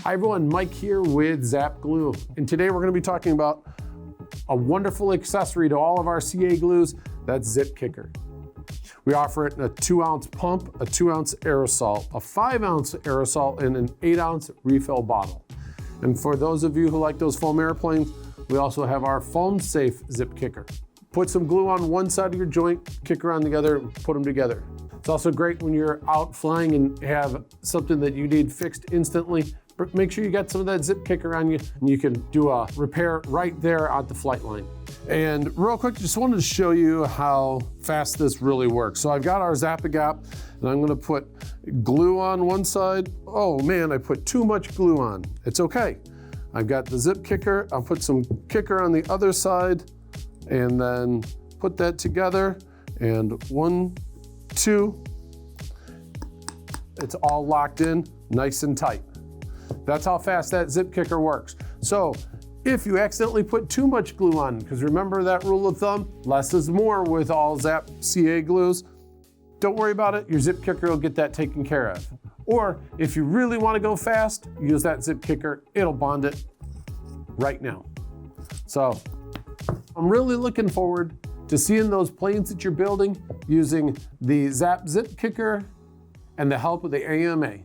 Hi everyone, Mike here with Zap Glue, and today we're going to be talking about a wonderful accessory to all of our CA glues, that's Zip Kicker. We offer it in a 2-ounce pump, a 2-ounce aerosol, a 5-ounce aerosol, and an 8-ounce refill bottle. And for those of you who like those foam airplanes, we also have our foam safe Zip Kicker. Put some glue on one side of your joint, kick around the other, put them together. It's also great when you're out flying and have something that you need fixed instantly. Make sure you got some of that Zip Kicker on you, and you can do a repair right there at the flight line. And real quick, just wanted to show you how fast this really works. So I've got our Zap-A-Gap, and I'm gonna put glue on one side. Oh man, I put too much glue on. It's okay. I've got the Zip Kicker. I'll put some kicker on the other side, and then put that together, and 1, 2, it's all locked in, nice and tight. That's how fast that Zip Kicker works. So if you accidentally put too much glue on, because remember that rule of thumb, less is more with all Zap CA glues, don't worry about it, your Zip Kicker will get that taken care of. Or if you really want to go fast, use that Zip Kicker, it'll bond it right now. So I'm really looking forward to seeing those planes that you're building using the Zap Zip Kicker and the help of the AMA.